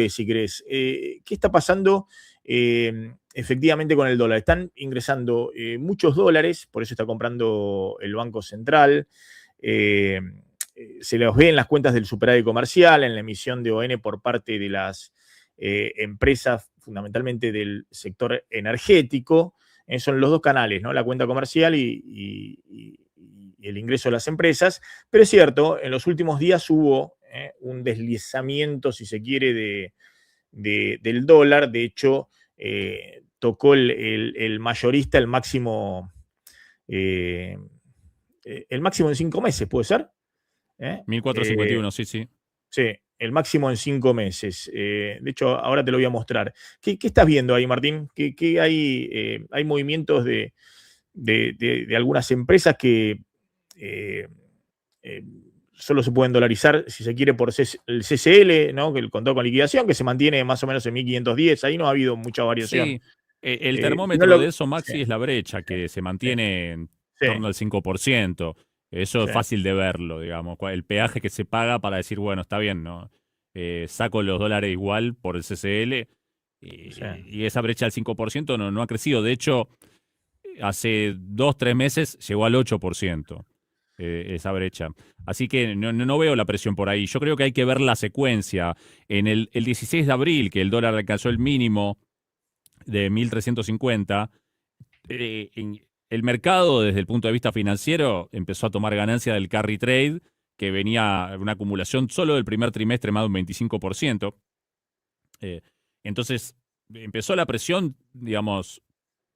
si querés. ¿Qué está pasando efectivamente con el dólar? Están ingresando muchos dólares, por eso está comprando el Banco Central. Se los ve en las cuentas del superávit comercial, en la emisión de ON por parte de las empresas, fundamentalmente del sector energético. Son los dos canales, ¿no? La cuenta comercial y el ingreso de las empresas. Pero es cierto, en los últimos días hubo un deslizamiento, si se quiere, del dólar. De hecho, tocó el mayorista el máximo en 5 meses, ¿puede ser? 1451, sí, sí. Sí, el máximo en 5 meses. De hecho, ahora te lo voy a mostrar. ¿Qué estás viendo ahí, Martín? ¿Qué hay? Hay movimientos de algunas empresas que solo se pueden dolarizar, si se quiere, por el CCL, ¿no? Que el contado con liquidación, que se mantiene más o menos en 1510. Ahí no ha habido mucha variación. Sí, el No termómetro lo, de eso, sí, Maxi, es la brecha, que se sí, mantiene en sí, torno al 5%. Eso sí, es fácil de verlo, digamos. El peaje que se paga para decir, bueno, está bien, ¿no? Saco los dólares igual por el CCL sí. y esa brecha del 5% no ha crecido. De hecho, hace 2, 3 meses llegó al 8%, esa brecha. Así que no veo la presión por ahí. Yo creo que hay que ver la secuencia. En el 16 de abril, que el dólar alcanzó el mínimo de 1350, el mercado desde el punto de vista financiero empezó a tomar ganancia del carry trade, que venía una acumulación solo del primer trimestre más de un 25%. Entonces empezó la presión, digamos,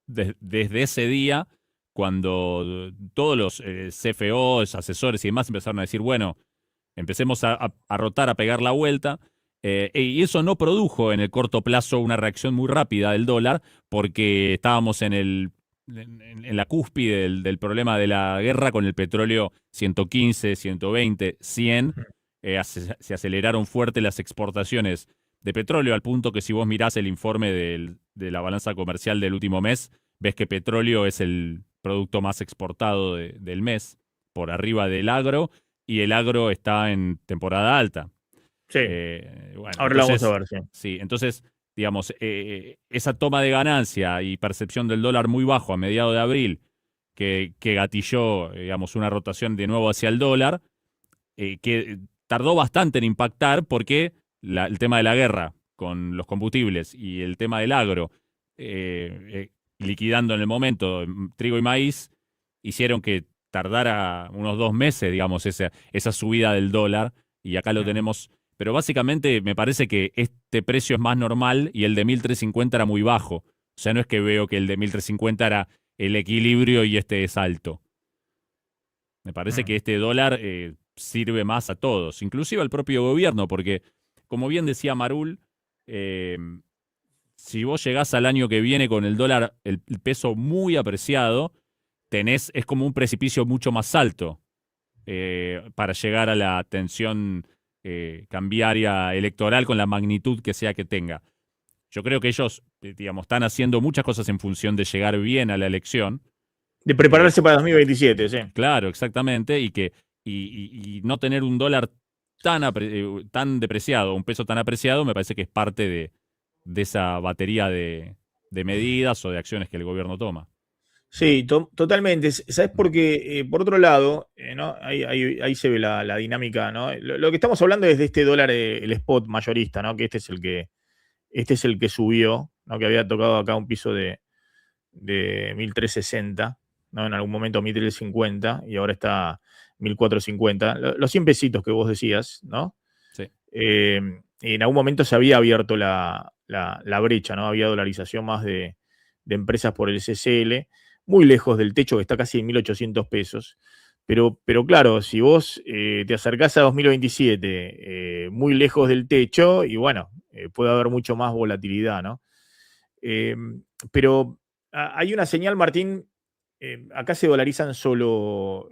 desde ese día, cuando todos los CFOs, asesores y demás empezaron a decir, bueno, empecemos a rotar, a pegar la vuelta. Y eso no produjo en el corto plazo una reacción muy rápida del dólar, porque estábamos en la cúspide del problema de la guerra con el petróleo 115, 120, 100. Se aceleraron fuerte las exportaciones de petróleo, al punto que si vos mirás el informe de la balanza comercial del último mes, ves que petróleo es el producto más exportado del mes, por arriba del agro, y el agro está en temporada alta. Sí. Bueno, Ahora lo vamos a entonces, ver, sí. sí, entonces, digamos, esa toma de ganancia y percepción del dólar muy bajo a mediados de abril, que gatilló, digamos, una rotación de nuevo hacia el dólar, que tardó bastante en impactar porque el tema de la guerra con los combustibles y el tema del agro, liquidando en el momento trigo y maíz, hicieron que tardara unos 2 meses, digamos, esa subida del dólar, y acá lo tenemos. Pero básicamente me parece que este precio es más normal y el de 1350 era muy bajo. O sea, no es que veo que el de 1350 era el equilibrio y este es alto. Me parece que este dólar sirve más a todos, inclusive al propio gobierno, porque, como bien decía Marul, eh, si vos llegás al año que viene con el dólar, el peso muy apreciado, es como un precipicio mucho más alto para llegar a la tensión cambiaria electoral con la magnitud que sea que tenga. Yo creo que ellos, digamos, están haciendo muchas cosas en función de llegar bien a la elección. De Eh, prepararse para 2027, sí. Claro, exactamente, y no tener un dólar tan depreciado, un peso tan apreciado, me parece que es parte de esa batería de medidas o de acciones que el gobierno toma. Sí, totalmente. ¿Sabes por qué? Por otro lado, ¿no? Ahí se ve la dinámica, ¿no? Lo que estamos hablando es de este dólar, el spot mayorista, ¿no? Que este es el que subió, ¿no? Que había tocado acá un piso de 1360, ¿no? En algún momento 1350 y ahora está 1450. Los 100 pesitos que vos decías, ¿no? Sí. En algún momento se había abierto la brecha, ¿no? Había dolarización más de empresas por el CCL, muy lejos del techo, que está casi en 1.800 pesos. Pero claro, si vos te acercás a 2027, muy lejos del techo, y bueno, puede haber mucho más volatilidad, ¿no? Eh, pero hay una señal, Martín. Acá se dolarizan solo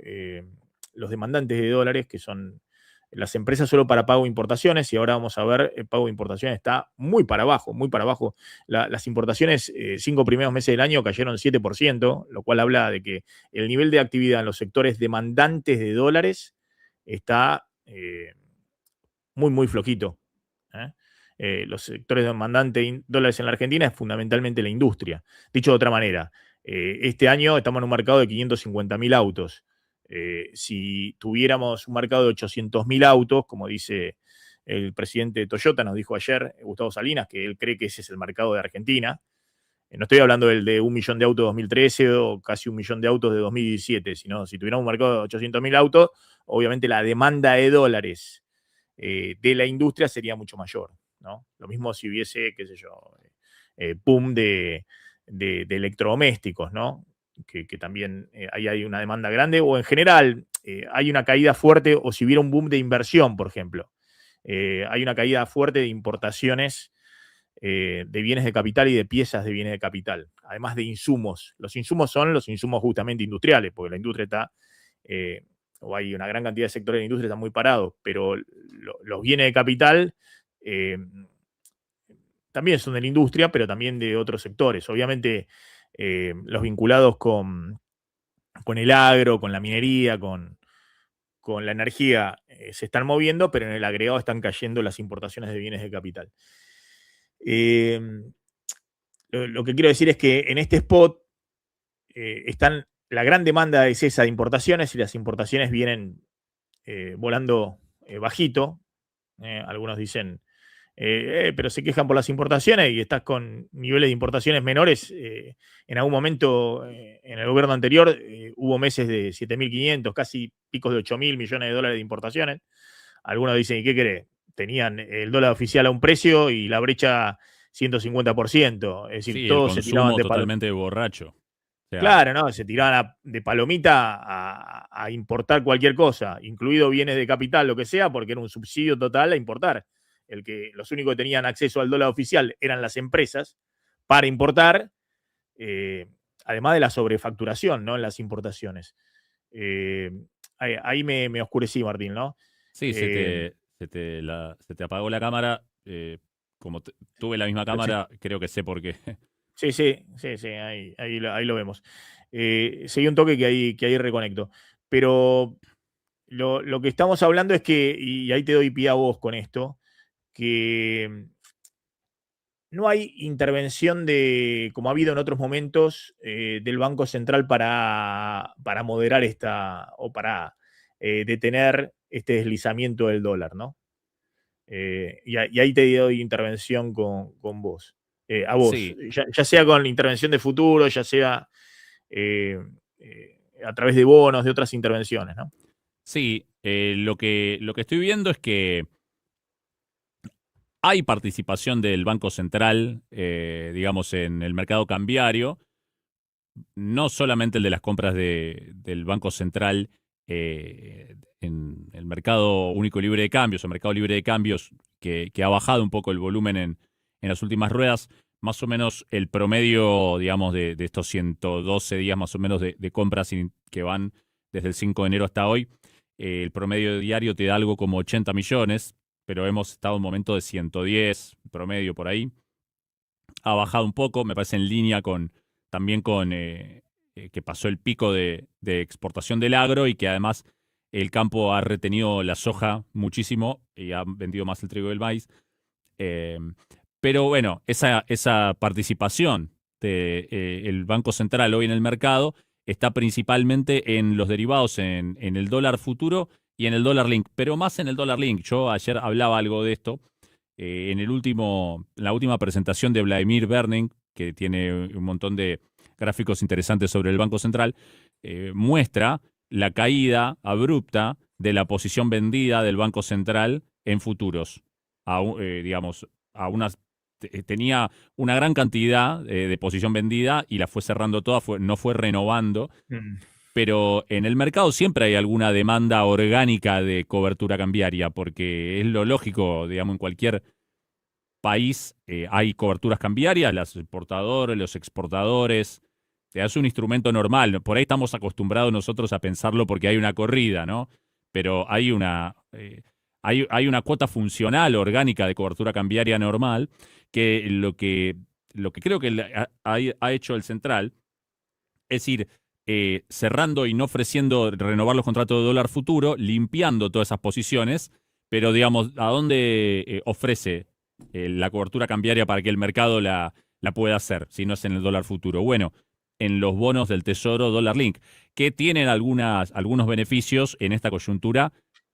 los demandantes de dólares, que son las empresas solo para pago de importaciones, y ahora vamos a ver, el pago de importaciones está muy para abajo, muy para abajo. Las importaciones, 5 primeros meses del año cayeron 7%, lo cual habla de que el nivel de actividad en los sectores demandantes de dólares está muy, muy flojito. ¿Eh? los sectores demandantes de dólares en la Argentina es fundamentalmente la industria. Dicho de otra manera, este año estamos en un mercado de 550.000 autos. Si tuviéramos un mercado de 800.000 autos, como dice el presidente de Toyota, nos dijo ayer, Gustavo Salinas, que él cree que ese es el mercado de Argentina. No estoy hablando del de 1.000.000 de autos de 2013 o casi 1.000.000 de autos de 2017, sino si tuviéramos un mercado de 800.000 autos, obviamente la demanda de dólares de la industria sería mucho mayor, ¿no? Lo mismo si hubiese, qué sé yo, boom de electrodomésticos, ¿no? Que también ahí hay una demanda grande, o en general hay una caída fuerte, o si hubiera un boom de inversión, por ejemplo. Hay una caída fuerte de importaciones de bienes de capital y de piezas de bienes de capital, además de insumos. Los insumos son los insumos justamente industriales, porque la industria está, o hay una gran cantidad de sectores de la industria que están muy parados, pero los bienes de capital también son de la industria, pero también de otros sectores. Obviamente los vinculados con el agro, con la minería, con la energía, se están moviendo, pero en el agregado están cayendo las importaciones de bienes de capital. Lo que quiero decir es que en este spot la gran demanda es esa de importaciones, y las importaciones vienen volando bajito. Algunos dicen, pero se quejan por las importaciones y estás con niveles de importaciones menores. En algún momento, en el gobierno anterior, hubo meses de 7.500, casi picos de 8.000 millones de dólares de importaciones. Algunos dicen, ¿y qué querés? Tenían el dólar oficial a un precio y la brecha 150%. Es decir, Sí, el todos se tiraban consumo de totalmente borracho. O sea, Claro, ¿no? Se tiraban de palomita a importar cualquier cosa, incluido bienes de capital, lo que sea, porque era un subsidio total a importar. Los únicos que tenían acceso al dólar oficial eran las empresas para importar, además de la sobrefacturación, ¿no? En las importaciones. Ahí me oscurecí, Martín, ¿no? sí, Eh, se te apagó la cámara. Como tuve la misma sí, cámara, creo que sé por qué. sí, ahí lo vemos. Seguí un toque que ahí reconecto. Pero lo que estamos hablando es que, y ahí te doy pie a vos con esto, que no hay intervención como ha habido en otros momentos, del Banco Central para moderar o para detener este deslizamiento del dólar, ¿no? Y ahí te doy intervención con vos. A vos, Sí, ya sea con intervención de futuro, ya sea a través de bonos, de otras intervenciones, ¿no? sí. Lo que estoy viendo es que hay participación del Banco Central, digamos, en el mercado cambiario. No solamente el de las compras del Banco Central en el mercado único libre de cambios o mercado libre de cambios, que ha bajado un poco el volumen en las últimas ruedas. Más o menos el promedio, digamos, de estos 112 días más o menos de compras que van desde el 5 de enero hasta hoy, el promedio diario te da algo como 80 millones, pero hemos estado en un momento de 110, promedio por ahí. Ha bajado un poco, me parece en línea también con que pasó el pico de exportación del agro y que además el campo ha retenido la soja muchísimo y ha vendido más el trigo y el maíz. Eh, pero bueno, esa participación del Banco Central hoy en el mercado está principalmente en los derivados, en el dólar futuro y en el dólar link, pero más en el dólar link. Yo ayer hablaba algo de esto en la última presentación de Vladimir Berning, que tiene un montón de gráficos interesantes sobre el Banco Central, muestra la caída abrupta de la posición vendida del Banco Central en futuros. Digamos, tenía una gran cantidad de posición vendida y la fue cerrando toda, no fue renovando. Mm. Pero en el mercado siempre hay alguna demanda orgánica de cobertura cambiaria, porque es lo lógico, digamos, en cualquier país hay coberturas cambiarias, los importadores, los exportadores, es un instrumento normal. Por ahí estamos acostumbrados nosotros a pensarlo porque hay una corrida, ¿no? Pero hay una cuota funcional, orgánica de cobertura cambiaria normal, que lo que creo que ha hecho el Central es ir cerrando y no ofreciendo renovar los contratos de dólar futuro, limpiando todas esas posiciones, pero digamos, ¿a dónde ofrece la cobertura cambiaria para que el mercado la pueda hacer, si no es en el dólar futuro? Bueno, en los bonos del Tesoro Dollar Link, que tienen algunos beneficios en esta coyuntura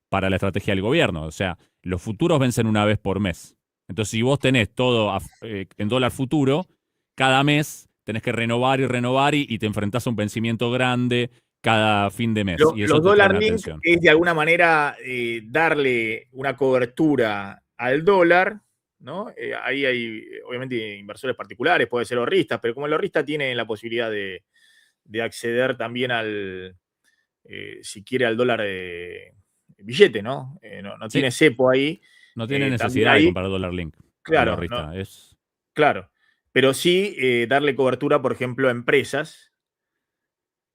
para la estrategia del gobierno. O sea, los futuros vencen una vez por mes. Entonces, si vos tenés todo en dólar futuro, cada mes tenés que renovar y renovar y te enfrentás a un vencimiento grande cada fin de mes. Y eso Los te trae dólar una link tensión. es de alguna manera darle una cobertura al dólar, ¿no? Ahí hay obviamente inversores particulares, puede ser ahorristas, pero como el ahorrista tiene la posibilidad de acceder también si quiere, al dólar billete, ¿no? No Sí, tiene cepo ahí. no tiene También necesidad de ahí, comprar dólar link el claro, no, ahorrista. claro. Pero sí darle cobertura, por ejemplo, a empresas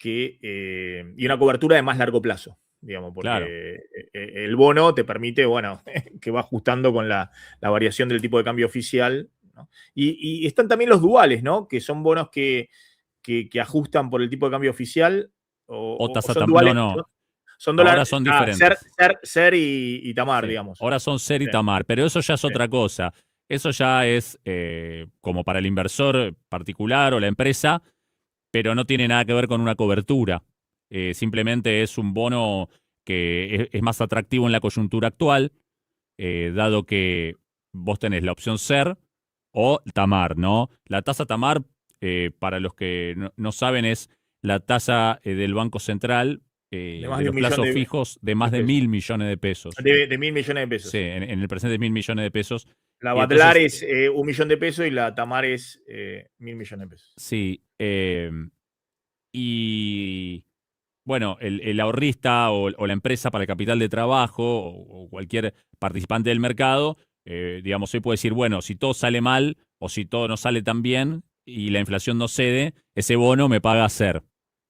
y una cobertura de más largo plazo, digamos, Claro. porque el bono te permite, bueno, que va ajustando con la variación del tipo de cambio oficial, ¿no? Y están también los duales, ¿no? Que son bonos que ajustan por el tipo de cambio oficial O o tasa son no, duales, no. son Ahora dólares, son diferentes. SER y Tamar, Sí. digamos. Ahora son SER y Sí, Tamar, pero eso ya es sí. otra cosa. Eso ya es como para el inversor particular o la empresa, pero no tiene nada que ver con una cobertura. Simplemente es un bono que es más atractivo en la coyuntura actual, dado que vos tenés la opción SER o Tamar, ¿no? La tasa Tamar, para los que no saben, es la tasa del Banco Central De más de de los un millón plazos fijos de de más de pesos. 1.000 millones de pesos. De 1.000 millones de Sí, pesos. en el presente es 1.000 millones de pesos. La Y Badlar entonces, es 1 millón de pesos y la Tamar es 1.000 millones de pesos. sí. Y bueno, el ahorrista o la empresa para el capital de trabajo o cualquier participante del mercado, digamos, hoy puede decir, bueno, si todo sale mal o si todo no sale tan bien y la inflación no cede, ese bono me paga ser.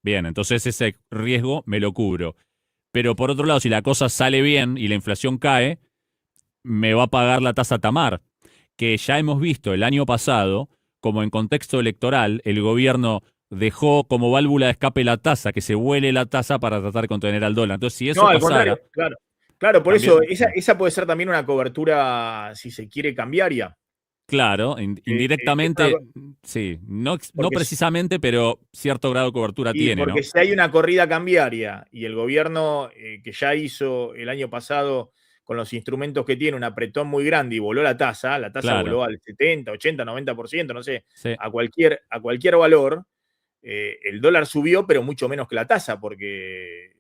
Bien, entonces ese riesgo me lo cubro. Pero por otro lado, si la cosa sale bien y la inflación cae, me va a pagar la tasa Tamar, que ya hemos visto el año pasado, como en contexto electoral, el gobierno dejó como válvula de escape la tasa, que se vuele la tasa para tratar de contener al dólar. Entonces, si No, eso al pasara, contrario, claro. Claro, por eso, también, esa puede ser también una cobertura, si se quiere, cambiaria. claro, Es una indirectamente, sí, no porque, precisamente, pero cierto grado de cobertura tiene, porque ¿no? si hay una corrida cambiaria y el gobierno que ya hizo el año pasado con los instrumentos que tiene un apretón muy grande y voló la tasa Claro, voló al 70, 80, 90%, no sé, sí, a cualquier valor. El dólar subió, pero mucho menos que la tasa, porque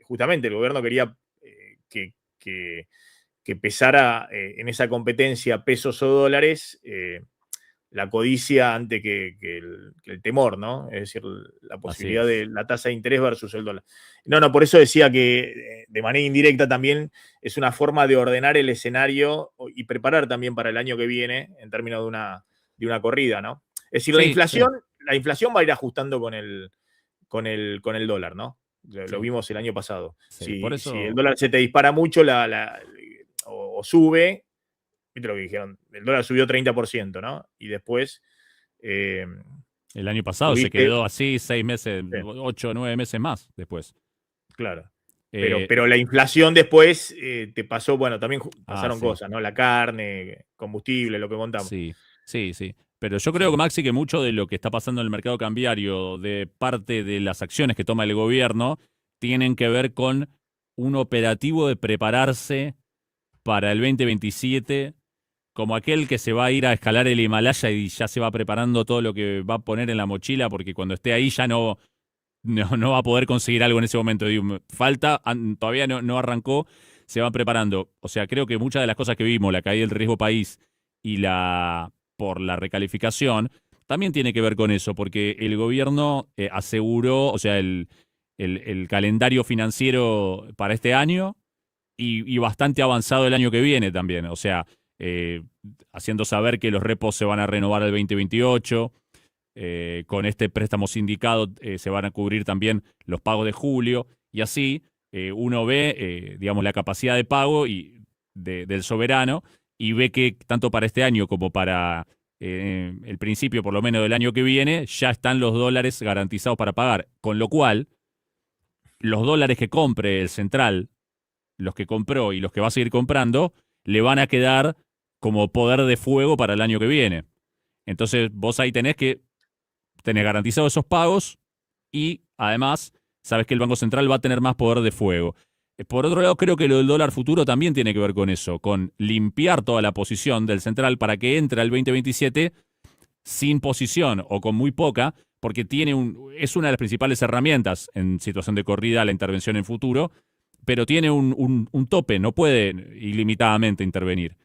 justamente el gobierno quería que pesara en esa competencia pesos o dólares la codicia antes que el temor, ¿no? Es decir, la así posibilidad de es. la tasa de interés versus el dólar. No, por eso decía que de manera indirecta también es una forma de ordenar el escenario y preparar también para el año que viene en términos de una corrida, ¿no? Es decir, la Sí, sí, inflación, la inflación va a ir ajustando con el dólar, ¿no? Lo sí, vimos el año pasado. sí. Por Si el eso, dólar se te dispara mucho o sube, viste lo que dijeron, el dólar subió 30%, ¿no? Y después eh, el año pasado se tuviste, quedó así 6 meses, sí, 8 o 9 meses más después. claro. Pero, Eh, pero la inflación después te pasó, bueno, también pasaron sí. cosas, ¿no? La carne, combustible, lo que contamos. Sí, sí, sí. Pero yo Sí. creo que, Maxi, que mucho de lo que está pasando en el mercado cambiario, de parte de las acciones que toma el gobierno, tienen que ver con un operativo de prepararse para el 2027, como aquel que se va a ir a escalar el Himalaya y ya se va preparando todo lo que va a poner en la mochila, porque cuando esté ahí ya no va a poder conseguir algo en ese momento. Digo, falta, todavía no arrancó, se van preparando. O sea, creo que muchas de las cosas que vimos, la caída del riesgo país y por la recalificación, también tiene que ver con eso, porque el gobierno aseguró, o sea, el calendario financiero para este año y bastante avanzado el año que viene también. O sea, haciendo saber que los repos se van a renovar al 2028. Con este préstamo sindicado se van a cubrir también los pagos de julio y así uno ve, digamos, la capacidad de pago del soberano y ve que tanto para este año como para el principio, por lo menos del año que viene, ya están los dólares garantizados para pagar. Con lo cual, los dólares que compre el central, los que compró y los que va a seguir comprando, le van a quedar como poder de fuego para el año que viene. Entonces vos ahí tenés garantizados esos pagos y además sabes que el Banco Central va a tener más poder de fuego. Por otro lado, creo que lo del dólar futuro también tiene que ver con eso, con limpiar toda la posición del central para que entre al 2027 sin posición o con muy poca, porque es una de las principales herramientas en situación de corrida la intervención en futuro, pero tiene un tope, no puede ilimitadamente intervenir.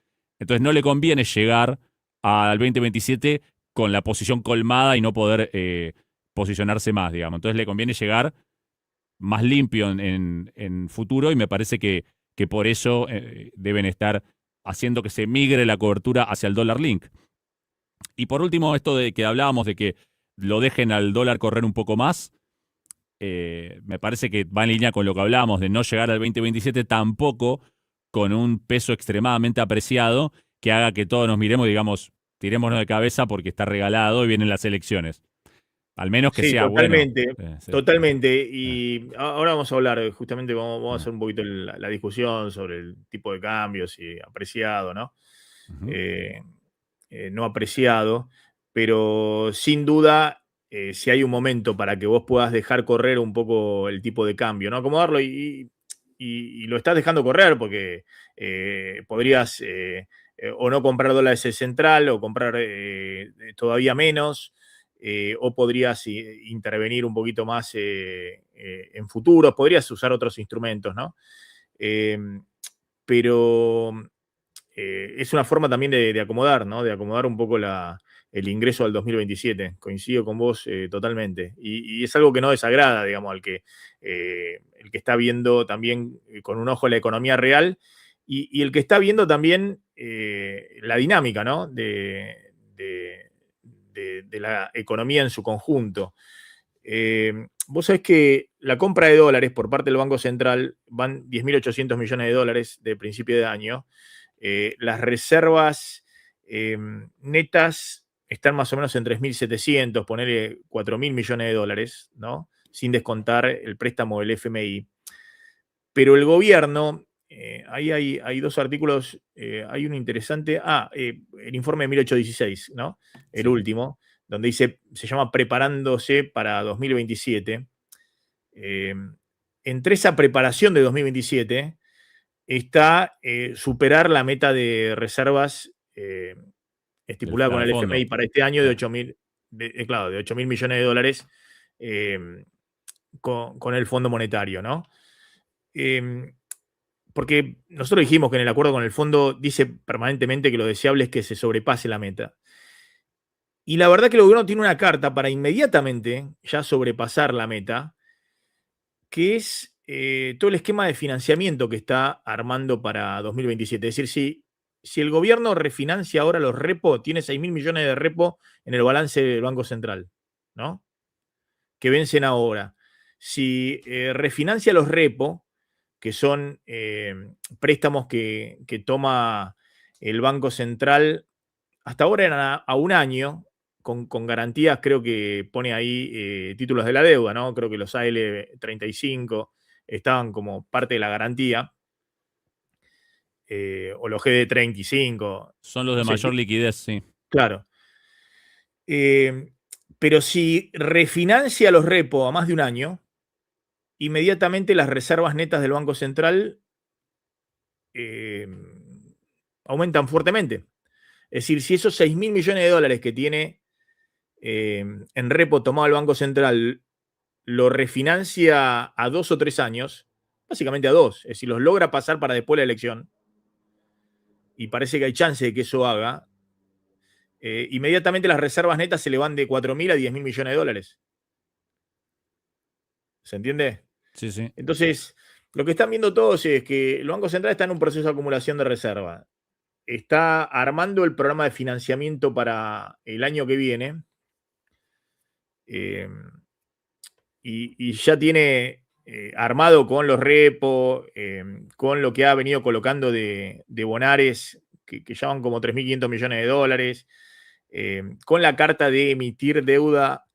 Entonces no le conviene llegar al 2027 con la posición colmada y no poder posicionarse más, digamos. Entonces le conviene llegar más limpio en futuro y me parece que por eso deben estar haciendo que se migre la cobertura hacia el dólar link. Y por último, esto de que hablábamos de que lo dejen al dólar correr un poco más, me parece que va en línea con lo que hablábamos de no llegar al 2027 tampoco con un peso extremadamente apreciado que haga que todos nos miremos y digamos, tirémonos de cabeza porque está regalado y vienen las elecciones. Al menos que Sí, sea bueno. totalmente, Sí. totalmente. Y ahora vamos a hablar, justamente, vamos a hacer un poquito la discusión sobre el tipo de cambios y apreciado, ¿no? Ujú. Eh, no apreciado, pero sin duda, si hay un momento para que vos puedas dejar correr un poco el tipo de cambio, ¿no? Acomodarlo y lo estás dejando correr porque podrías o no comprar dólares en central o comprar todavía menos. O podrías intervenir un poquito más en futuros, podrías usar otros instrumentos, ¿no? Eh, pero es una forma también de acomodar, ¿no? De acomodar un poco el ingreso al 2027. Coincido con vos totalmente. Y es algo que no desagrada, digamos, el que está viendo también con un ojo la economía real y el que está viendo también la dinámica, ¿no? De la economía en su conjunto. Vos sabés que la compra de dólares por parte del Banco Central van 10.800 millones de dólares de principio de año. Las reservas netas están más o menos en 3.700, ponerle 4.000 millones de dólares, ¿no? Sin descontar el préstamo del FMI. Pero el gobierno, ahí hay dos artículos, hay uno interesante, el informe de 1816, ¿no? El Sí. último, donde dice, se llama Preparándose para 2027. Entre esa preparación de 2027 está superar la meta de reservas Del estipulada plan con de el fondo. FMI para este año de Claro. 8.000, claro, de 8.000 millones de dólares con el Fondo Monetario, ¿no? Porque nosotros dijimos que en el acuerdo con el fondo dice permanentemente que lo deseable es que se sobrepase la meta. Y la verdad que el gobierno tiene una carta para inmediatamente ya sobrepasar la meta, que es todo el esquema de financiamiento que está armando para 2027. Es decir, si el gobierno refinancia ahora los repos, tiene 6.000 millones de repo en el balance del Banco Central, ¿no? Que vencen ahora. Si refinancia los repos, que son préstamos que toma el Banco Central, hasta ahora eran a un año, con garantías, creo que pone ahí títulos de la deuda, ¿no? Creo que los AL35 estaban como parte de la garantía, o los GD35, Son los no de sé, mayor liquidez, sí. claro. Pero si refinancia los repos a más de un año, inmediatamente las reservas netas del Banco Central eh, aumentan fuertemente. Es decir, si esos 6.000 millones de dólares que tiene en repo tomado el Banco Central lo refinancia a 2 o 3 años, básicamente a 2, es decir, los logra pasar para después de la elección, y parece que hay chance de que eso haga, inmediatamente las reservas netas se le van de 4.000 a 10.000 millones de dólares. ¿Se entiende? Sí, sí. Entonces, lo que están viendo todos es que el Banco Central está en un proceso de acumulación de reserva. Está armando el programa de financiamiento para el año que viene. Eh, y ya tiene armado con los repos, con lo que ha venido colocando de bonares, que ya van como 3.500 millones de dólares, con la carta de emitir deuda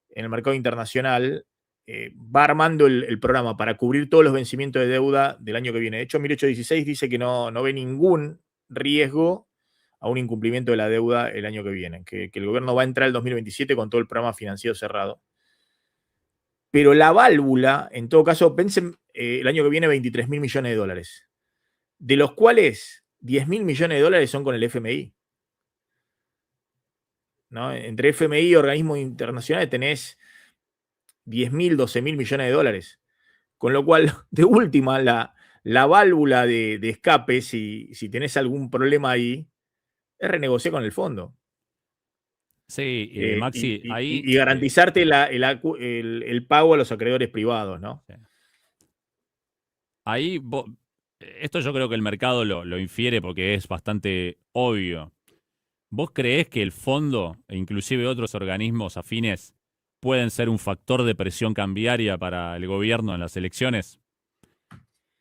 en el mercado internacional, va armando el programa para cubrir todos los vencimientos de deuda del año que viene. De hecho, 1816 dice que no ve ningún riesgo a un incumplimiento de la deuda el año que viene, que el gobierno va a entrar el 2027 con todo el programa financiero cerrado. Pero la válvula, en todo caso, pensen, el año que viene 23.000 millones de dólares, de los cuales 10.000 millones de dólares son con el FMI. ¿No? Entre FMI y organismos internacionales tenés 10.000, 12.000 millones de dólares. Con lo cual, de última, la válvula de escape, si tenés algún problema ahí, es renegociar con el fondo. Sí, Maxi, ahí... Y garantizarte el pago a los acreedores privados, ¿no? Ahí, esto yo creo que el mercado lo infiere porque es bastante obvio. ¿Vos creés que el fondo, e inclusive otros organismos afines, pueden ser un factor de presión cambiaria para el gobierno en las elecciones?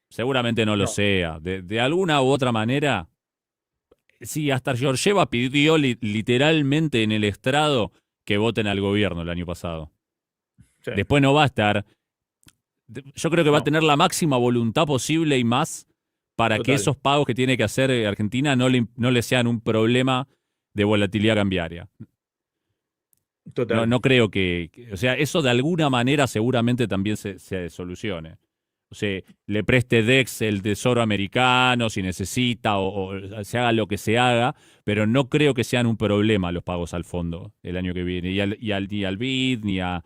Seguramente no lo sea. De alguna u otra manera, sí, hasta Georgieva pidió literalmente en el estrado que voten al gobierno el año pasado. Sí. Después no va a estar. Yo creo que va a No. tener la máxima voluntad posible y más para que Total. esos pagos que tiene que hacer Argentina no le sean un problema de volatilidad cambiaria. Total. No creo o sea, eso de alguna manera seguramente también se solucione. O sea, le preste DEX el Tesoro americano si necesita o se haga lo que se haga, pero no creo que sean un problema los pagos al fondo el año que viene, ni al BID, ni a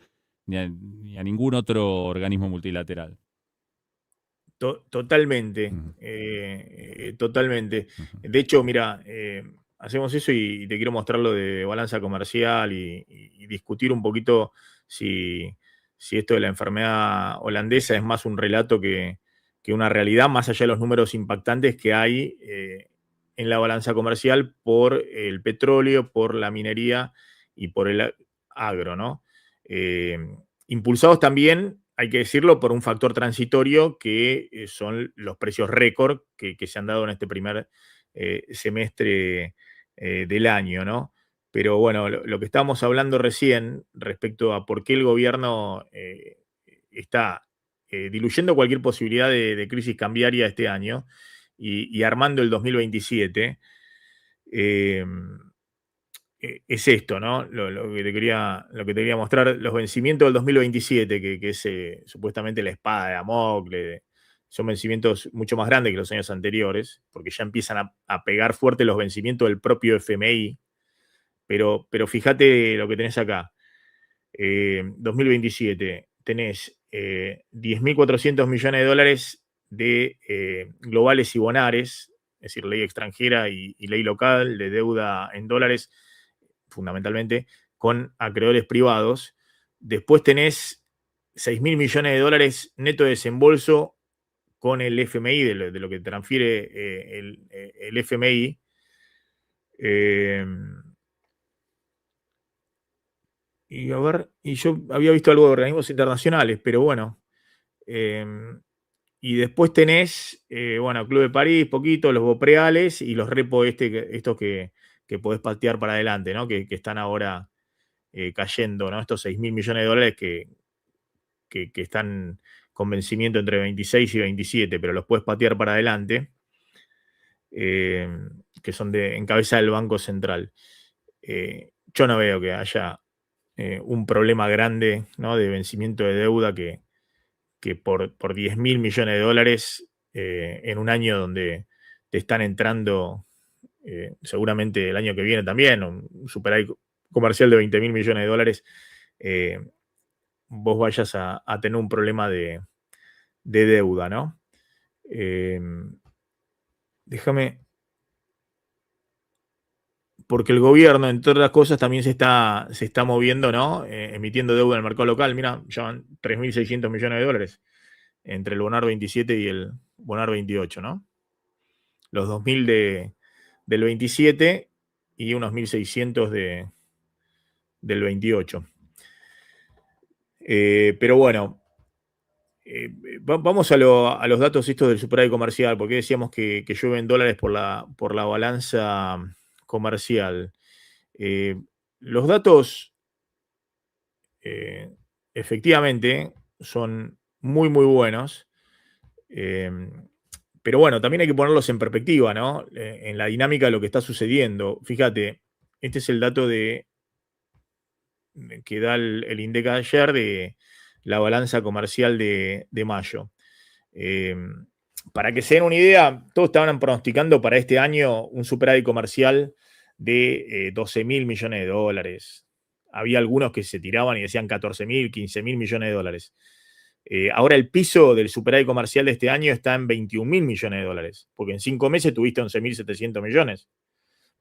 ningún otro organismo multilateral. Totalmente. Totalmente. Uh-huh. De hecho, mira, hacemos eso y te quiero mostrar lo de balanza comercial y discutir un poquito si esto de la enfermedad holandesa es más un relato que una realidad, más allá de los números impactantes que hay en la balanza comercial por el petróleo, por la minería y por el agro, ¿no? Impulsados también, hay que decirlo, por un factor transitorio que son los precios récord que se han dado en este primer semestre del año, ¿no? Pero bueno, lo que estábamos hablando recién respecto a por qué el gobierno está diluyendo cualquier posibilidad de crisis cambiaria este año y armando el 2027, es esto, ¿no? Lo que te quería mostrar, los vencimientos del 2027, que es supuestamente la espada de Damocles, son vencimientos mucho más grandes que los años anteriores, porque ya empiezan a pegar fuerte los vencimientos del propio FMI, pero fíjate lo que tenés acá. 2027, tenés 10.400 millones de dólares de globales y bonares, es decir, ley extranjera y ley local de deuda en dólares, fundamentalmente, con acreedores privados. Después tenés 6.000 millones de dólares neto de desembolso con el FMI, de lo que transfiere el FMI. Y a ver, y yo había visto algo de organismos internacionales, pero bueno. Y después tenés, bueno, Club de París, poquito, los Bopreales y los repos estos que podés patear para adelante, ¿no? Que están ahora cayendo, ¿no? Estos 6.000 millones de dólares que están con vencimiento entre 26 y 27, pero los puedes patear para adelante, que son en cabeza del Banco Central. Yo no veo que haya un problema grande, ¿no? De vencimiento de deuda que por 10.000 millones de dólares en un año donde te están entrando seguramente el año que viene también, un superávit comercial de 20.000 millones de dólares, vos vayas a tener un problema de deuda, ¿no? Déjame, porque el gobierno, entre otras cosas, también se está moviendo, ¿no? Emitiendo deuda en el mercado local. Mira, ya van 3.600 millones de dólares entre el Bonar 27 y el Bonar 28, ¿no? Los 2.000 del 27 y unos 1.600 del 28. Pero bueno, vamos a los datos estos del superávit comercial, porque decíamos que llueven dólares por la balanza comercial. Los datos efectivamente son muy, muy buenos. Pero bueno, también hay que ponerlos en perspectiva, ¿no? En la dinámica de lo que está sucediendo. Fíjate, este es el dato que da el INDEC ayer de la balanza comercial de mayo. Para que se den una idea, todos estaban pronosticando para este año un superávit comercial de 12 mil millones de dólares. Había algunos que se tiraban y decían 14 mil, 15 mil millones de dólares. Ahora el piso del superávit comercial de este año está en 21 mil millones de dólares, porque en 5 meses tuviste 11.700 millones.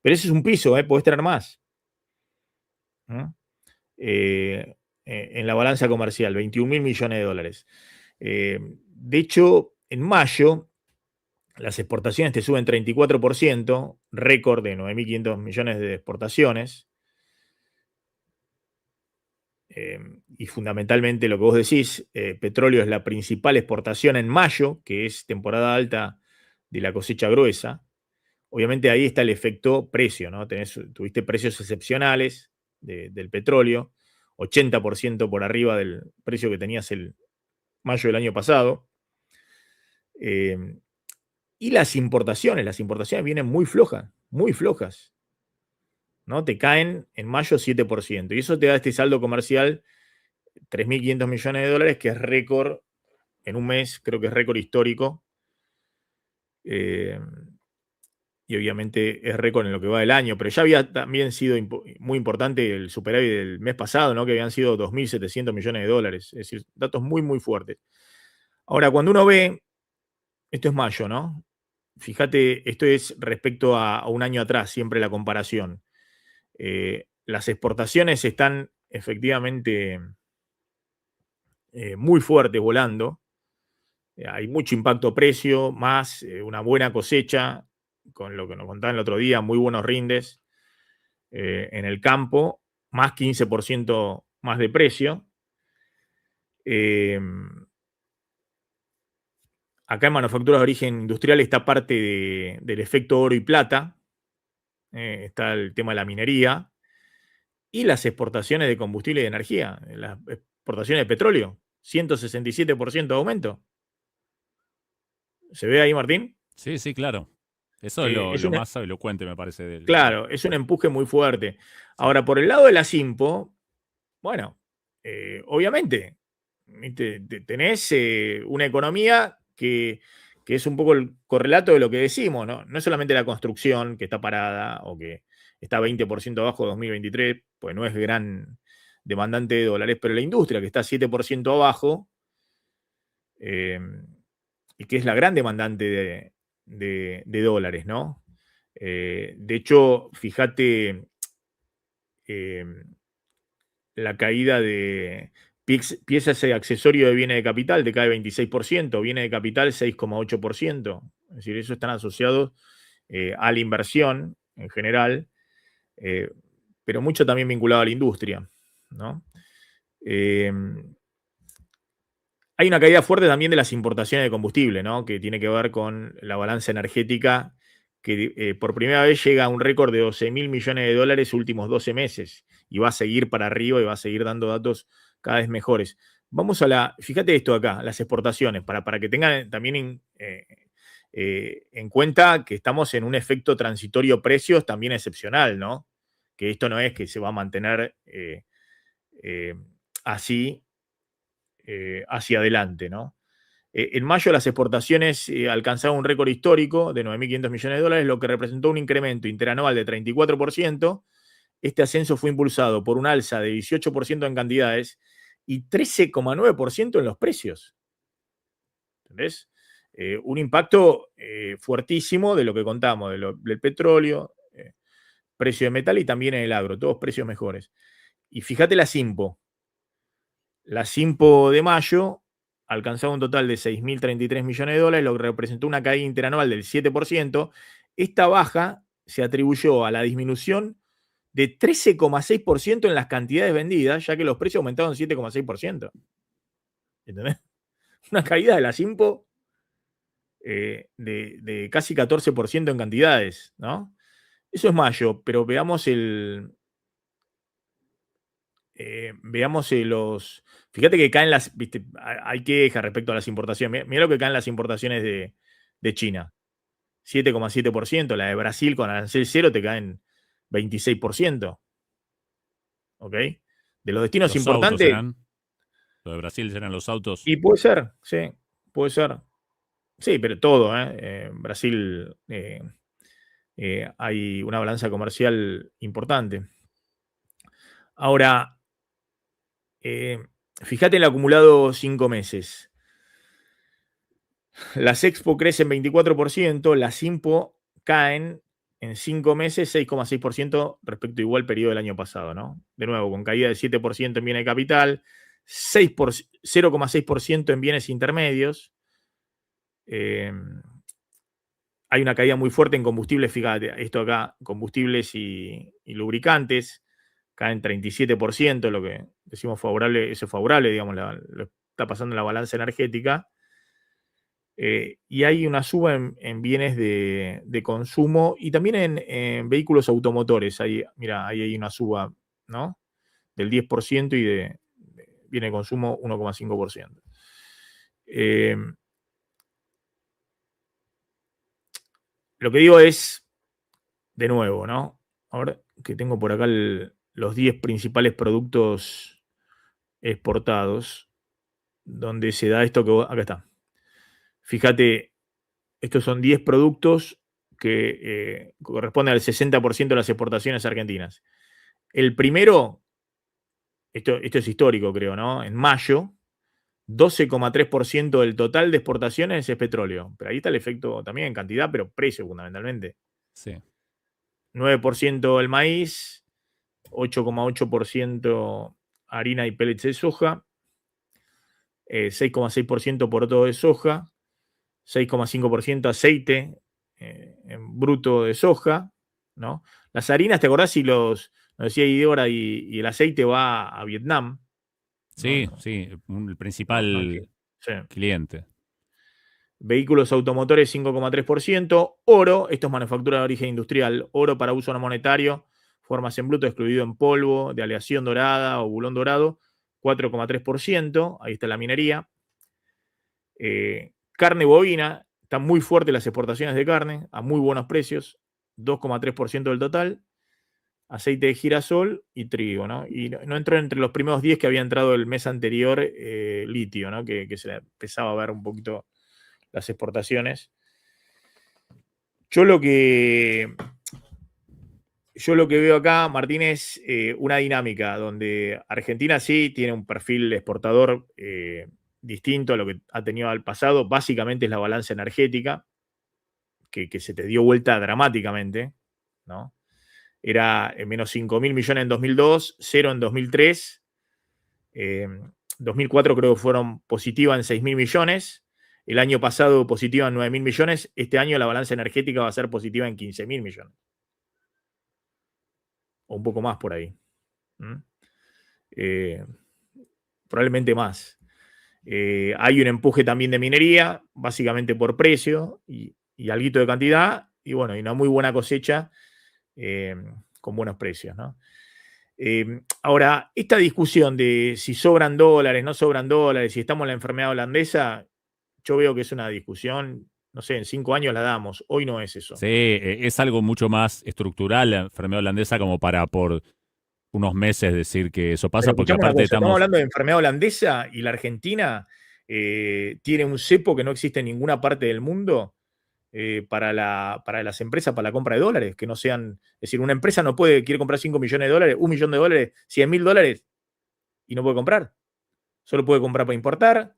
Pero ese es un piso, podés tener más. En la balanza comercial, 21 mil millones de dólares. De hecho, en mayo, las exportaciones te suben 34%, récord de 9.500 millones de exportaciones. Y fundamentalmente lo que vos decís, petróleo es la principal exportación en mayo, que es temporada alta de la cosecha gruesa. Obviamente ahí está el efecto precio, ¿no? Tuviste precios excepcionales del petróleo, 80% por arriba del precio que tenías el mayo del año pasado. Y las importaciones vienen muy flojas, ¿no? Te caen en mayo 7%. Y eso te da este saldo comercial, 3.500 millones de dólares, que es récord en un mes, creo que es récord histórico. Y obviamente es récord en lo que va del año, pero ya había también sido muy importante el superávit del mes pasado, ¿no? Que habían sido 2.700 millones de dólares. Es decir, datos muy, muy fuertes. Ahora, cuando uno ve, esto es mayo, ¿no? Fíjate, esto es respecto a un año atrás, siempre la comparación. Las exportaciones están efectivamente muy fuertes, volando. Hay mucho impacto precio, más una buena cosecha, con lo que nos contaban el otro día, muy buenos rindes en el campo, más 15% más de precio. Acá en manufacturas de origen industrial está parte del efecto oro y plata, está el tema de la minería y las exportaciones de combustible y de energía, las exportaciones de petróleo, 167% de aumento. ¿Se ve ahí, Martín? Sí, sí, claro. Eso es Es lo una, más elocuente, me parece, claro, es un empuje muy fuerte. Ahora, por el lado de la Simpo, bueno, obviamente, ¿viste? Tenés una economía que es un poco el correlato de lo que decimos, ¿no? No es solamente la construcción que está parada o que está 20% abajo de 2023, pues no es gran demandante de dólares, pero la industria que está 7% abajo y que es la gran demandante de dólares, ¿no? De hecho, fíjate la caída de piezas de accesorio de bienes de capital, decae 26%, bienes de capital 6,8%. Es decir, eso están asociados a la inversión en general, pero mucho también vinculado a la industria, ¿no? Hay una caída fuerte también de las importaciones de combustible, ¿no? Que tiene que ver con la balanza energética, que por primera vez llega a un récord de 12 mil millones de dólares últimos 12 meses y va a seguir para arriba y va a seguir dando datos cada vez mejores. Vamos fíjate esto acá, las exportaciones, para que tengan también en cuenta que estamos en un efecto transitorio precios también excepcional, ¿no? Que esto no es que se va a mantener así hacia adelante, ¿no? En mayo las exportaciones alcanzaron un récord histórico de 9.500 millones de dólares, lo que representó un incremento interanual de 34%. Este ascenso fue impulsado por un alza de 18% en cantidades y 13,9% en los precios. ¿Entendés? Un impacto fuertísimo de lo que contamos, del petróleo, precio de metal y también en el agro, todos precios mejores. Y fíjate la Simpo. La Simpo de mayo alcanzaba un total de 6.033 millones de dólares, lo que representó una caída interanual del 7%. Esta baja se atribuyó a la disminución de 13,6% en las cantidades vendidas, ya que los precios aumentaron 7,6%. ¿Entendés? Una caída de la Simpo de casi 14% en cantidades, ¿no? Eso es mayo, pero veamos los. Fíjate que caen las. ¿Viste? Hay quejas respecto a las importaciones. Mira lo que caen las importaciones de de China. 7,7%. La de Brasil con arancel cero te caen 26%. ¿Ok? De los destinos Los autos importantes. serán. Lo de Brasil serán los autos. Y puede ser, sí, puede ser. Sí, pero todo, ¿eh? Brasil hay una balanza comercial importante. Ahora, fíjate en el acumulado 5 meses. Las Expo crecen 24%, las Impo caen en 5 meses 6,6% respecto a igual periodo del año pasado, ¿no? De nuevo, con caída de 7% en bienes de capital, 0,6% en bienes intermedios. Hay una caída muy fuerte en combustibles, fíjate, esto acá, combustibles y lubricantes, caen 37%, lo que decimos favorable, eso es favorable, digamos, lo está pasando en la balanza energética. Y hay una suba en bienes de consumo y también en vehículos automotores. Mira, ahí hay una suba, ¿no? Del 10% y de bienes de consumo 1,5%. Lo que digo es, de nuevo, ¿no? Ahora que tengo por acá los 10 principales productos exportados, donde se da esto que acá está. Fíjate, estos son 10 productos que corresponden al 60% de las exportaciones argentinas. El primero, esto es histórico, creo, ¿no? En mayo, 12,3% del total de exportaciones es petróleo. Pero ahí está el efecto también en cantidad, pero precio fundamentalmente. Sí. 9% el maíz, 8,8% harina y pellets de soja, 6,6% poroto de soja, 6,5% aceite en bruto de soja, ¿no? Las harinas, ¿te acordás si nos decía Idora y el aceite va a Vietnam? Sí, No, sí, el no, principal sí. cliente. Vehículos automotores 5,3%, oro, esto es manufactura de origen industrial, oro para uso no monetario, formas en bruto excluido en polvo, de aleación dorada o bulón dorado, 4,3%, ahí está la minería. Carne bovina, están muy fuertes las exportaciones de carne, a muy buenos precios, 2,3% del total. Aceite de girasol y trigo, ¿no? Y no entró entre los primeros 10 que había entrado el mes anterior litio, ¿no? Que se empezaba a ver un poquito las exportaciones. Yo lo que veo acá, Martín, es una dinámica donde Argentina sí tiene un perfil exportador distinto a lo que ha tenido al pasado. Básicamente es la balanza energética, que se te dio vuelta dramáticamente, ¿no? Era menos 5.000 millones en 2002, cero en 2003. 2004 creo que fueron positivas en 6.000 millones. El año pasado positiva en 9.000 millones. Este año la balanza energética va a ser positiva en 15.000 millones. O un poco más por ahí. Probablemente más. Hay un empuje también de minería, básicamente por precio y alguito de cantidad. Y bueno, y una muy buena cosecha con buenos precios, ¿no? Ahora, esta discusión de si sobran dólares, no sobran dólares, si estamos en la enfermedad holandesa, yo veo que es una discusión, no sé, en 5 años la damos, hoy no es eso. Sí, es algo mucho más estructural la enfermedad holandesa como para por unos meses decir que eso Pero pasa, porque escuchame una aparte cosa, estamos estamos, hablando de enfermedad holandesa y la Argentina tiene un cepo que no existe en ninguna parte del mundo para las empresas, para la compra de dólares, que no sean, es decir, una empresa no quiere comprar 5 millones de dólares, 1 millón de dólares, 100.000 dólares y no puede comprar. Solo puede comprar para importar,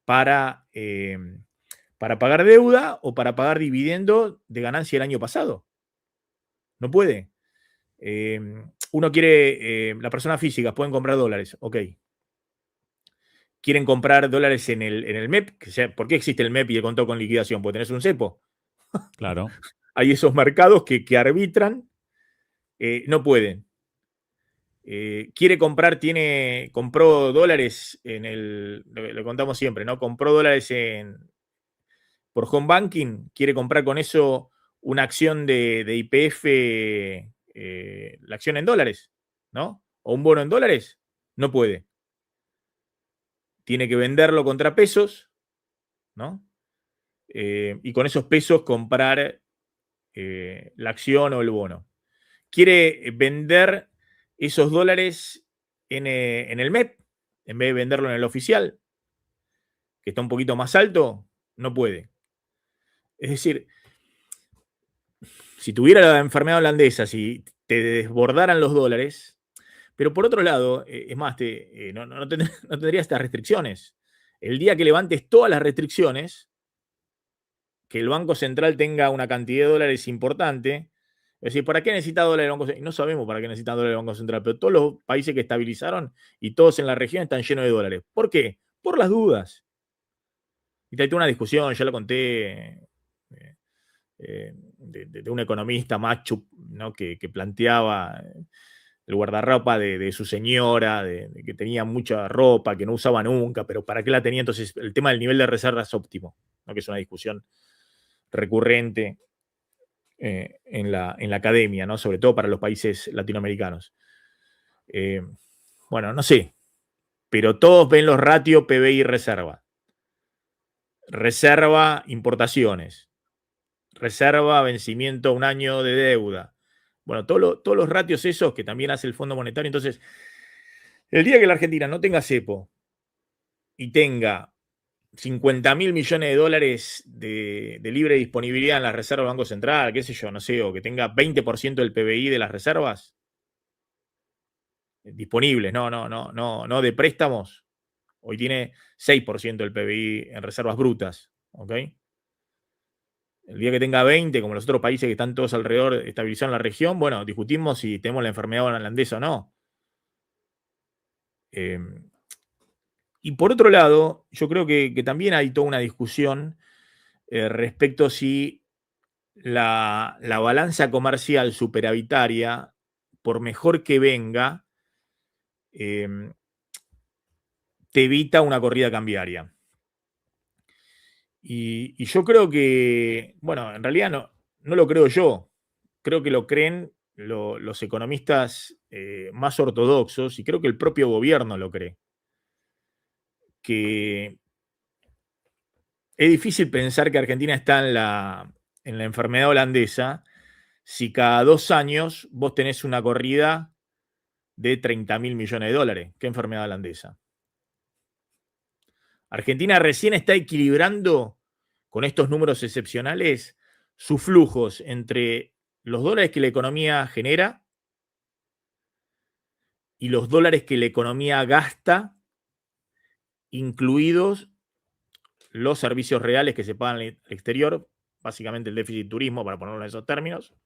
para pagar deuda o para pagar dividendo de ganancia el año pasado. No puede. Uno quiere, las personas físicas pueden comprar dólares, ok. Quieren comprar dólares en el MEP. ¿Por qué existe el MEP y el contado con liquidación? Porque tenés un cepo. claro, Hay esos mercados que arbitran, no pueden. Quiere comprar, compró dólares lo contamos siempre, ¿no? Compró dólares por home banking, quiere comprar con eso una acción de YPF, la acción en dólares, ¿no? O un bono en dólares, no puede. Tiene que venderlo contra pesos, ¿no? y con esos pesos comprar la acción o el bono. Quiere vender esos dólares en el MEP, en vez de venderlo en el oficial, que está un poquito más alto, no puede. Es decir, si tuviera la enfermedad holandesa, si te desbordaran los dólares, pero por otro lado, es más, no tendría estas restricciones. El día que levantes todas las restricciones, que el Banco Central tenga una cantidad de dólares importante, es decir, ¿para qué necesita dólares el Banco Central? No sabemos para qué necesita dólares el Banco Central, pero todos los países que estabilizaron y todos en la región están llenos de dólares. ¿Por qué? Por las dudas. Y hay una discusión, ya lo conté, de un economista macho, ¿no? que planteaba el guardarropa de su señora, de que tenía mucha ropa, que no usaba nunca, pero ¿para qué la tenía? Entonces, el tema del nivel de reservas óptimo, ¿no? Que es una discusión recurrente en la academia, ¿no? Sobre todo para los países latinoamericanos. Bueno, no sé, pero todos ven los ratios PBI reserva. Reserva importaciones. Reserva vencimiento un año de deuda. Bueno, todos los ratios esos que también hace el Fondo Monetario. Entonces, el día que la Argentina no tenga cepo y tenga 50.000 millones de dólares de libre disponibilidad en la reserva del Banco Central, qué sé yo, no sé, o que tenga 20% del PBI de las reservas disponibles, no de préstamos. Hoy tiene 6% del PBI en reservas brutas, ¿ok? El día que tenga 20, como los otros países que están todos alrededor estabilizados en la región, bueno, discutimos si tenemos la enfermedad holandesa o no. Y por otro lado, yo creo que también hay toda una discusión respecto si la balanza comercial superavitaria, por mejor que venga, te evita una corrida cambiaria. Y yo creo que, bueno, en realidad no lo creo yo, creo que lo creen los economistas más ortodoxos y creo que el propio gobierno lo cree. Que es difícil pensar que Argentina está en la enfermedad holandesa si cada 2 años vos tenés una corrida de 30.000 millones de dólares. ¿Qué enfermedad holandesa? Argentina recién está equilibrando con estos números excepcionales sus flujos entre los dólares que la economía genera y los dólares que la economía gasta, incluidos los servicios reales que se pagan al exterior, básicamente el déficit turismo, para ponerlo en esos términos,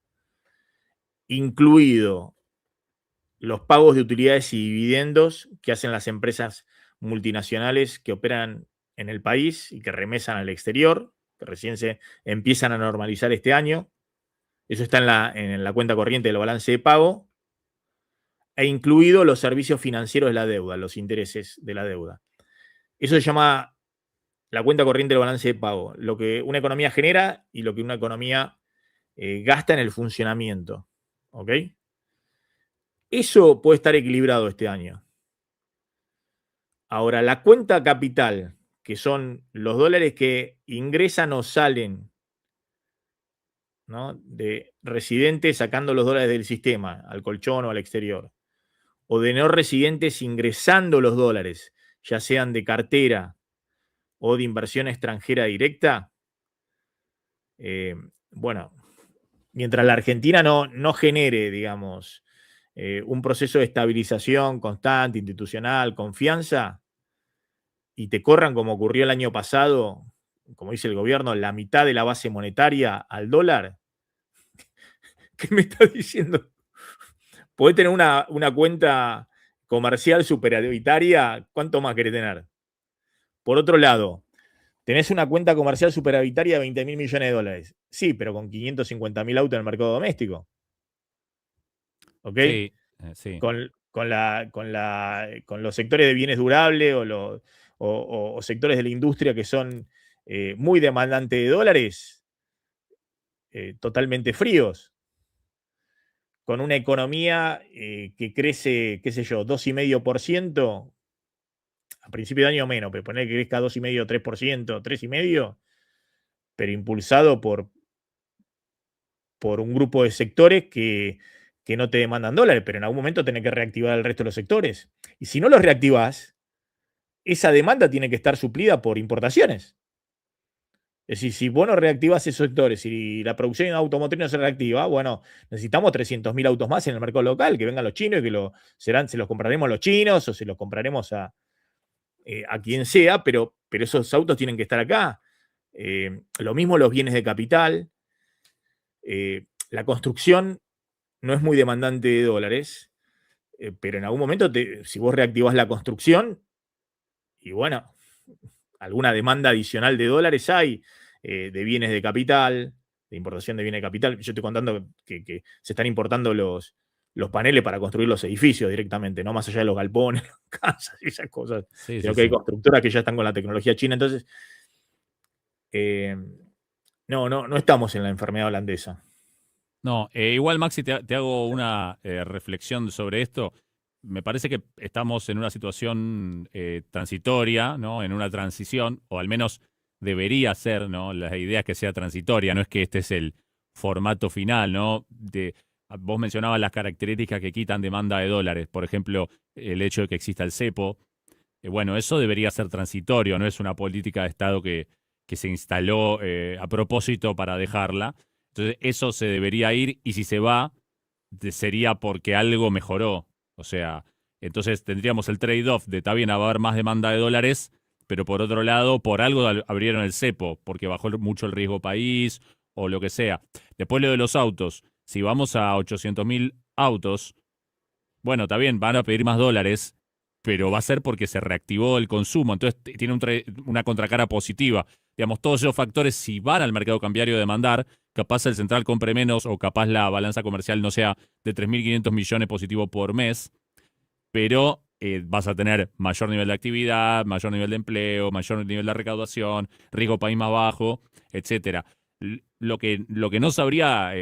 incluido los pagos de utilidades y dividendos que hacen las empresas multinacionales que operan en el país y que remesan al exterior, que recién se empiezan a normalizar este año. Eso está en la cuenta corriente del balance de pago, e incluido los servicios financieros de la deuda, los intereses de la deuda. Eso se llama la cuenta corriente del balance de pago, lo que una economía genera y lo que una economía gasta en el funcionamiento. ¿Ok? Eso puede estar equilibrado este año. Ahora, la cuenta capital, que son los dólares que ingresan o salen, ¿no? De residentes sacando los dólares del sistema, al colchón o al exterior, o de no residentes ingresando los dólares, ya sean de cartera o de inversión extranjera directa, bueno, mientras la Argentina no genere, digamos, un proceso de estabilización constante, institucional, confianza, y te corran como ocurrió el año pasado, como dice el gobierno, la mitad de la base monetaria al dólar, ¿qué me estás diciendo? Podés tener una cuenta comercial superavitaria, ¿cuánto más querés tener? Por otro lado, tenés una cuenta comercial superavitaria de 20.000 millones de dólares. Sí, pero con 550.000 autos en el mercado doméstico. ¿Ok? Sí, sí. Con los sectores de bienes durables o sectores de la industria que son muy demandantes de dólares, totalmente fríos, con una economía que crece, qué sé yo, 2,5%, a principio de año menos, pero poner que crezca 2,5%, 3%, 3,5%, pero impulsado por un grupo de sectores que no te demandan dólares, pero en algún momento tenés que reactivar el resto de los sectores. Y si no los reactivás, esa demanda tiene que estar suplida por importaciones. Es decir, si vos no reactivás esos sectores y la producción automotriz no se reactiva, bueno, necesitamos 300.000 autos más en el mercado local, que vengan los chinos y que se los compraremos a los chinos o se los compraremos a quien sea, pero esos autos tienen que estar acá. Lo mismo los bienes de capital. La construcción no es muy demandante de dólares, pero en algún momento, si vos reactivás la construcción, y bueno, alguna demanda adicional de dólares hay, de bienes de capital, de importación de bienes de capital. Yo estoy contando que se están importando los paneles para construir los edificios directamente, no más allá de los galpones, las casas y esas cosas, Sí, sino sí, que hay sí. constructoras que ya están con la tecnología china. Entonces, no estamos en la enfermedad holandesa. No, igual Maxi, te hago una reflexión sobre esto. Me parece que estamos en una situación transitoria, ¿no? En una transición, o al menos debería ser, ¿no? La idea es que sea transitoria, no es que este es el formato final, ¿no? Vos mencionabas las características que quitan demanda de dólares, por ejemplo, el hecho de que exista el cepo. Bueno, eso debería ser transitorio, no es una política de Estado que se instaló a propósito para dejarla. Entonces, eso se debería ir y si se va, sería porque algo mejoró. O sea, entonces tendríamos el trade-off de, está bien, va a haber más demanda de dólares, pero por otro lado, por algo abrieron el cepo, porque bajó mucho el riesgo país o lo que sea. Después lo de los autos. Si vamos a 800.000 autos, bueno, está bien, van a pedir más dólares, pero va a ser porque se reactivó el consumo, entonces tiene una contracara positiva. Digamos, todos esos factores, si van al mercado cambiario a demandar, capaz el central compre menos o capaz la balanza comercial no sea de 3.500 millones positivo por mes, pero vas a tener mayor nivel de actividad, mayor nivel de empleo, mayor nivel de recaudación, riesgo país más bajo, etcétera. Lo que no sabría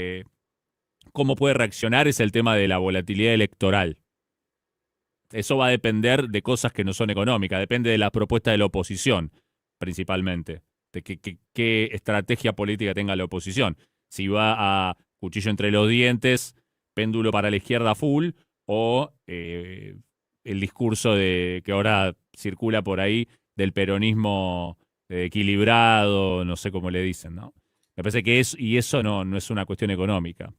cómo puede reaccionar es el tema de la volatilidad electoral. Eso va a depender de cosas que no son económicas, depende de la propuesta de la oposición, principalmente, de qué estrategia política tenga la oposición. Si va a cuchillo entre los dientes, péndulo para la izquierda full, o el discurso que ahora circula por ahí del peronismo equilibrado, no sé cómo le dicen, ¿no? Me parece que y eso no es una cuestión económica.